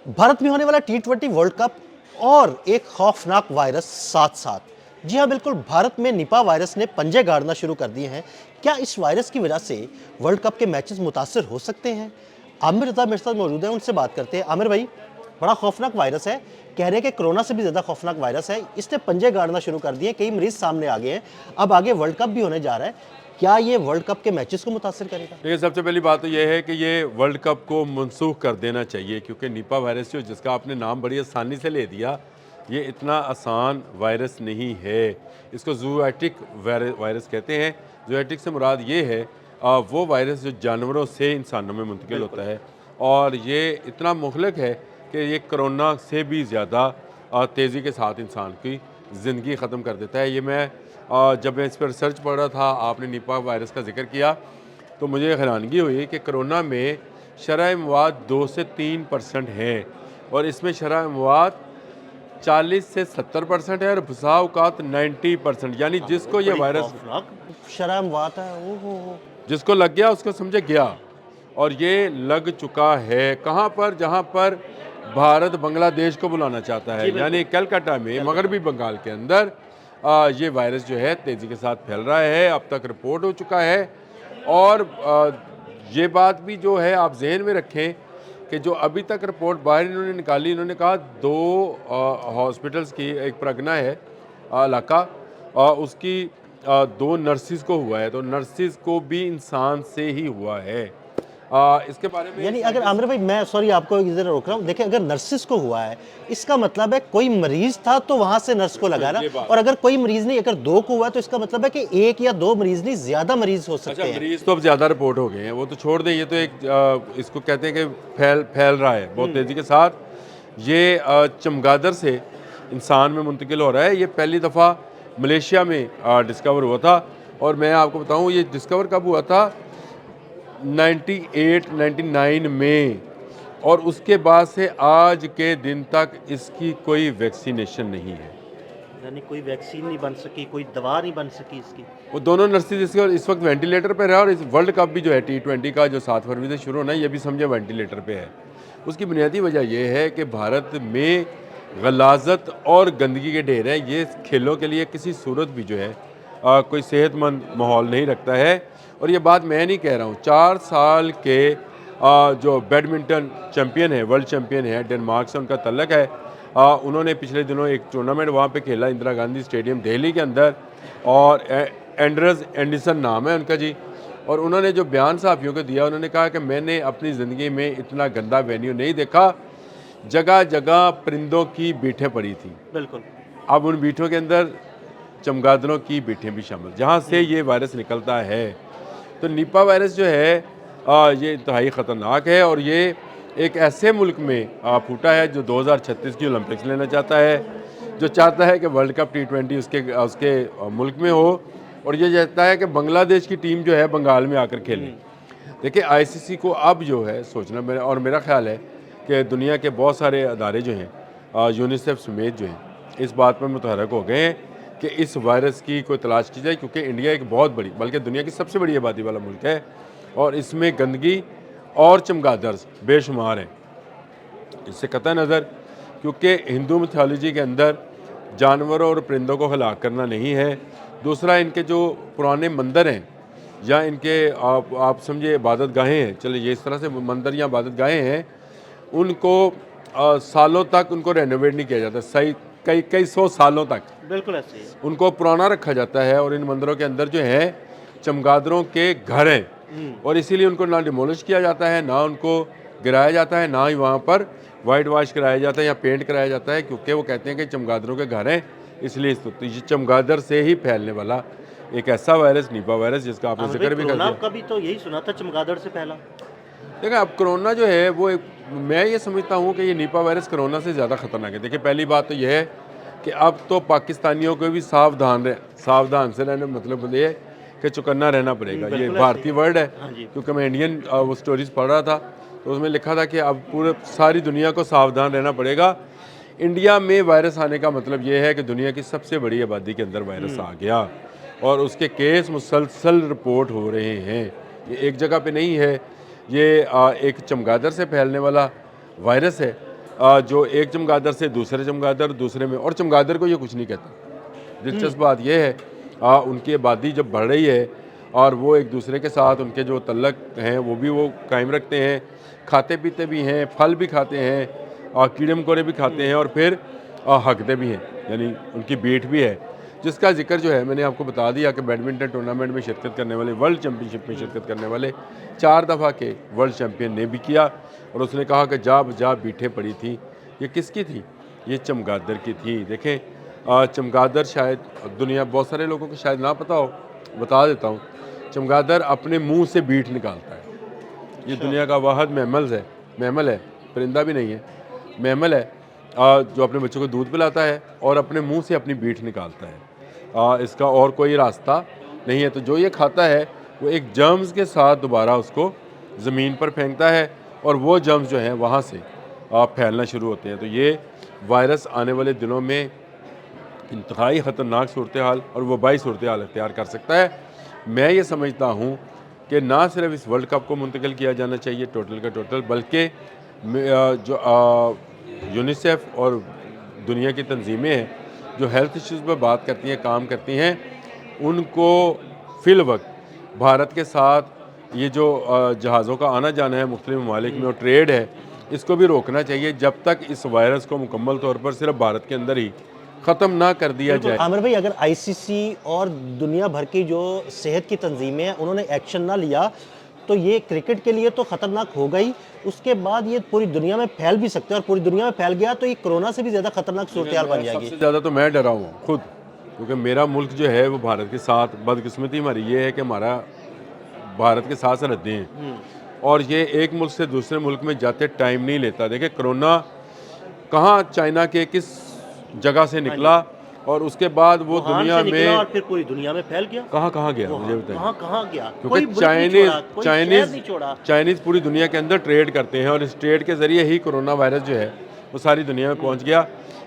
भारत में होने वाला T20 वर्ल्ड कप और एक खौफनाक वायरस साथ साथ। जी हाँ, बिल्कुल, भारत में निपा वायरस ने पंजे गाड़ना शुरू कर दिए हैं। क्या इस वायरस की वजह से वर्ल्ड कप के मैचेस मुतासर हो सकते हैं? आमिर रजा मेरे साथ मौजूद हैं, उनसे बात करते हैं। आमिर भाई, बड़ा खौफनाक वायरस है, कह रहे हैं कि कोरोना से भी ज़्यादा खौफनाक वायरस है। इसने पंजे गाड़ना शुरू कर दिए, कई मरीज सामने आ गए हैं। अब आगे वर्ल्ड कप भी होने जा रहा है। क्या ये वर्ल्ड कप के मैचेस को मुतासर करेगा? देखिए, सबसे पहली बात तो ये है कि ये वर्ल्ड कप को मनसूख कर देना चाहिए, क्योंकि निपा वायरस जो जिसका आपने नाम बड़ी आसानी से ले दिया, ये इतना आसान वायरस नहीं है। इसको जूएटिक वायरस कहते हैं। जूएटिक से मुराद ये है वो वायरस जो जानवरों से इंसानों में मुंतकिल होता है, और ये इतना मुहलिक है कि ये कोरोना से भी ज़्यादा तेज़ी के साथ इंसान की ज़िंदगी ख़त्म कर देता है। ये मैं जब मैं इस पर रिसर्च पढ़ रहा था, आपने निपा वायरस का जिक्र किया, तो मुझे हैरानगी हुई कि कोरोना में शरह मवाद 2 से 3% है, और इसमें शरह मवाद 40 से 70% है, और बसा औकात 90%। यानी जिसको ये वायरस शर्म बात है। ओहो। जिसको लग गया उसको समझे गया, और ये लग चुका है कहाँ पर, जहाँ पर भारत बांग्लादेश को बुलाना चाहता है, यानी कलकत्ता में मगरबी बंगाल के अंदर ये वायरस जो है तेज़ी के साथ फैल रहा है। अब तक रिपोर्ट हो चुका है, और ये बात भी जो है आप जहन में रखें कि जो अभी तक रिपोर्ट बाहर इन्होंने निकाली, इन्होंने कहा 2 हॉस्पिटल्स की, एक प्रगना है इलाका, उसकी 2 नर्सिस को हुआ है, तो नर्सिस को भी इंसान से ही हुआ है। इसके बारे में यानी अगर आमिर भाई, मैं सॉरी आपको इधर रोक रहा हूँ, देखिए अगर नर्सिस को हुआ है, इसका मतलब है कोई मरीज था तो वहां से नर्स को लगा ना, और अगर कोई मरीज नहीं, अगर 2 को हुआ तो इसका मतलब है कि 1 या 2 मरीज नहीं, ज्यादा मरीज हो सकते हैं। मरीज तो अब ज़्यादा रिपोर्ट हो गए हैं, वो तो छोड़ दें। ये तो एक इसको कहते हैं कि फैल रहा है बहुत तेज़ी के साथ। ये चमगादड़ से इंसान में मुंतकिल हो रहा है। ये पहली दफ़ा मलेशिया में डिस्कवर हुआ था, और मैं आपको बताऊं ये डिस्कवर कब हुआ था, 98-99 में, और उसके बाद से आज के दिन तक इसकी कोई वैक्सीनेशन नहीं है। यानी कोई वैक्सीन नहीं बन सकी, कोई दवा नहीं बन सकी इसकी। वो दोनों नर्सेज इस वक्त वेंटिलेटर पे रहा, और इस वर्ल्ड कप भी जो है T20 का जो 7 फरवरी से शुरू होना है, ये भी समझे वेंटिलेटर पे है। उसकी बुनियादी वजह यह है कि भारत में गलाजत और गंदगी के ढेर हैं। ये खेलों के लिए किसी सूरत भी जो है कोई सेहतमंद माहौल नहीं रखता है। और ये बात मैं नहीं कह रहा हूँ, 4 साल के जो बैडमिंटन चैम्पियन है, वर्ल्ड चैम्पियन है, डेनमार्क से उनका तल्लक है। उन्होंने पिछले दिनों एक टूर्नामेंट वहाँ पे खेला, इंदिरा गांधी स्टेडियम दिल्ली के अंदर, और एंड्रस एंडरसन नाम है उनका जी। और उन्होंने जो बयान सहाफ़ियों को दिया, उन्होंने कहा कि मैंने अपनी ज़िंदगी में इतना गंदा वेन्यू नहीं देखा, जगह जगह परिंदों की बीठें पड़ी थी। बिल्कुल। अब उन बीठों के अंदर चमगादड़ों की बीठें भी शामिल, जहाँ से ये वायरस निकलता है। तो निपा वायरस जो है ये इंतहाई ख़तरनाक है, और ये एक ऐसे मुल्क में फूटा है जो 2036 की ओलंपिक्स लेना चाहता है, जो चाहता है कि वर्ल्ड कप T20 उसके मुल्क में हो, और ये चाहता है कि बांग्लादेश की टीम जो है बंगाल में आकर खेले। देखिए, ICC को अब जो है सोचना, मेरा ख्याल है कि दुनिया के बहुत सारे अदारे जो हैं, यूनिसेफ समेत जो हैं, इस बात पर मुतहरक हो गए हैं कि इस वायरस की कोई तलाश की जाए, क्योंकि इंडिया एक बहुत बड़ी, बल्कि दुनिया की सबसे बड़ी आबादी वाला मुल्क है, और इसमें गंदगी और चमगादड़ बेशुमार हैं। इससे कतई नज़र, क्योंकि हिंदू मिथोलॉजी के अंदर जानवरों और परिंदों को हलाक करना नहीं है। दूसरा, इनके जो पुराने मंदिर हैं, या इनके आप समझिए इबादत गाहें हैं, चलिए ये इस तरह से मंदिर या इबादत गाहें हैं, उनको सालों तक उनको रेनोवेट नहीं किया जाता, सही कई सौ सालों तक बिल्कुल ऐसे ही उनको पुराना रखा जाता है। और इन मंदिरों के अंदर जो है चमगादड़ों के घर हैं, और इसीलिए उनको ना डिमोलिश किया जाता है, ना उनको गिराया जाता है, ना ही वहाँ पर वाइट वाश कराया जाता है या पेंट कराया जाता है, क्योंकि वो कहते हैं कि चमगादड़ों के घर हैं। इसलिए तो ये चमगादड़ से ही फैलने वाला एक ऐसा वायरस, निपा वायरस, जिसका आपने जिक्र भी कर दिया। कभी तो यही सुना था, चमगादड़ से पहला। देखिए, अब कोरोना जो है वो मैं ये समझता हूँ कि ये निपा वायरस कोरोना से ज़्यादा ख़तरनाक है। देखिए, पहली बात तो यह है कि अब तो पाकिस्तानियों को भी सावधान से रहने, मतलब ये कि चौकन्ना रहना पड़ेगा। ये भारतीय वर्ड है, क्योंकि मैं इंडियन वो स्टोरीज पढ़ रहा था, तो उसमें लिखा था कि अब पूरे सारी दुनिया को सावधान रहना पड़ेगा। इंडिया में वायरस आने का मतलब ये है कि दुनिया की सबसे बड़ी आबादी के अंदर वायरस आ गया, और उसके केस मुसलसल रिपोर्ट हो रहे हैं। ये एक जगह पे नहीं है, ये एक चमगादड़ से फैलने वाला वायरस है, जो एक चमगादड़ से दूसरे चमगादड़, दूसरे में, और चमगादड़ को ये कुछ नहीं कहता। दिलचस्प बात यह है उनकी आबादी जब बढ़ रही है और वो एक दूसरे के साथ उनके जो तल्लक हैं वो भी वो कायम रखते हैं, खाते पीते भी हैं, फल भी खाते हैं और कीड़े मकोड़े भी खाते हैं और फिर हकते भी हैं, यानी उनकी बीट भी है, जिसका जिक्र जो है मैंने आपको बता दिया कि बैडमिंटन टूर्नामेंट में शिरकत करने वाले, वर्ल्ड चैम्पियनशिप में शिरकत करने वाले 4 दफ़ा के वर्ल्ड चैम्पियन ने भी किया। और उसने कहा कि जा बजा बीठें पड़ी थी, ये किसकी थी? ये चमगादड़ की थी। देखें चमगादड़ शायद दुनिया बहुत सारे लोगों को शायद ना पता हो, बता देता हूँ। चमगादड़ अपने मुंह से बीट निकालता है। ये दुनिया का वाहिद मैमल है, परिंदा भी नहीं है, मैमल है जो अपने बच्चों को दूध पिलाता है और अपने मुंह से अपनी बीट निकालता है। इसका और कोई रास्ता नहीं है। तो जो ये खाता है वो एक जर्म्स के साथ दोबारा उसको ज़मीन पर फेंकता है और वो जर्म्स जो हैं वहाँ से फैलना शुरू होते हैं। तो ये वायरस आने वाले दिनों में इंतहाई ख़तरनाक सूरत हाल और वबाई सूरत हाल अख्तियार कर सकता है। मैं ये समझता हूँ कि ना सिर्फ इस वर्ल्ड कप को मुंतकिल किया जाना चाहिए टोटल का टोटल, बल्कि जो यूनिसेफ और दुनिया की तंजीमें हैं जो हेल्थ इश्यूज़ पर बात करती हैं, काम करती हैं, उनको फ़िल वक्त भारत के साथ ये जो जहाज़ों का आना जाना है मुख्तलिफ ममालिक में और ट्रेड है, इसको भी रोकना चाहिए जब तक इस वायरस को मुकम्मल तौर पर सिर्फ भारत के अंदर ही ख़त्म ना कर दिया जाए। आमिर भाई, अगर आईसीसी और दुनिया भर की जो सेहत की तंजीमें हैं उन्होंने एक्शन ना लिया तो ये क्रिकेट के लिए तो ख़तरनाक हो गई, उसके बाद ये पूरी दुनिया में फैल भी सकते हैं और पूरी दुनिया में फैल गया तो ये कोरोना से भी ज़्यादा खतरनाक सूरत हाल बन जाएगी। सबसे ज़्यादा तो मैं डरा हूँ खुद, क्योंकि मेरा मुल्क जो है वो भारत के साथ, बदकिस्मती हमारी ये है कि हमारा भारत के साथ सरहदें हैं और ये एक मुल्क से दूसरे मुल्क में जाते टाइम नहीं लेता। देखिए कोरोना कहाँ चाइना के किस जगह से निकला और उसके बाद वो दुनिया में और फिर पूरी दुनिया में फैल गया। कहाँ गया मुझे बताइए। कहाँ गया? क्योंकि चाइनीज़ पूरी दुनिया के अंदर ट्रेड करते हैं और इस ट्रेड के ज़रिए ही कोरोना वायरस जो है वो सारी दुनिया में पहुंच गया।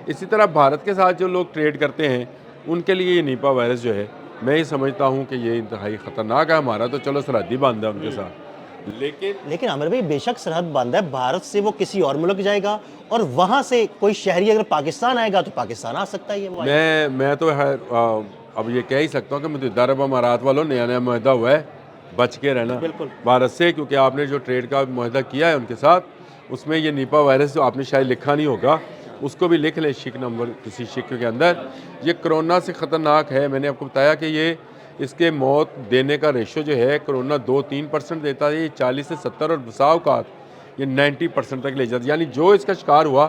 इसी तरह भारत के साथ जो लोग ट्रेड करते हैं उनके लिए ये निपा वायरस जो है, मैं ये समझता हूँ कि ये इंतहाई ख़तरनाक है। हमारा तो चलो सरहदी बांधा है उनके साथ, लेकिन आमिर भाई बेशक सरहद बांधा है, भारत से वो किसी और मुल्क जाएगा और वहाँ से कोई शहरी अगर पाकिस्तान आएगा तो पाकिस्तान आ सकता है। ये मैं तो है अब ये कह ही सकता हूँ कि मुतहदा अरब अमारात वालों नया माहिदा हुआ है, बच के रहना भारत से, क्योंकि आपने जो ट्रेड का माहिदा किया है उनके साथ उसमें ये निपा वायरस जो आपने शायद लिखा नहीं होगा उसको भी लिख लें शिक नंबर किसी शिक के अंदर। ये कोरोना से ख़तरनाक है। मैंने आपको बताया कि ये इसके मौत देने का रेशो जो है कोरोना 2-3% देता है, ये 40 से 70 और बसाव का ये 90% तक ले जाता है। यानी जो इसका शिकार हुआ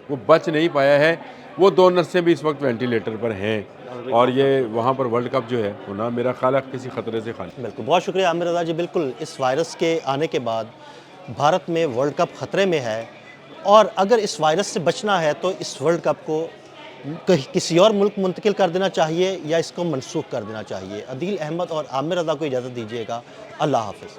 वो बच नहीं पाया है। वो 2 नर्सें भी इस वक्त वेंटिलेटर पर हैं और ये वहाँ पर वर्ल्ड कप जो है वो ना मेरा ख्याल है किसी ख़तरे से खाली। बिल्कुल, बहुत शुक्रिया आमिर रज़ा जी। बिल्कुल, इस वायरस के आने के बाद भारत में वर्ल्ड कप ख़तरे में है और अगर इस वायरस से बचना है तो इस वर्ल्ड कप को किसी और मुल्क मुंतकिल कर देना चाहिए या इसको मनसूख कर देना चाहिए। अदील अहमद और आमिर रज़ा को इजाज़त दीजिएगा। अल्लाह हाफ़िज़।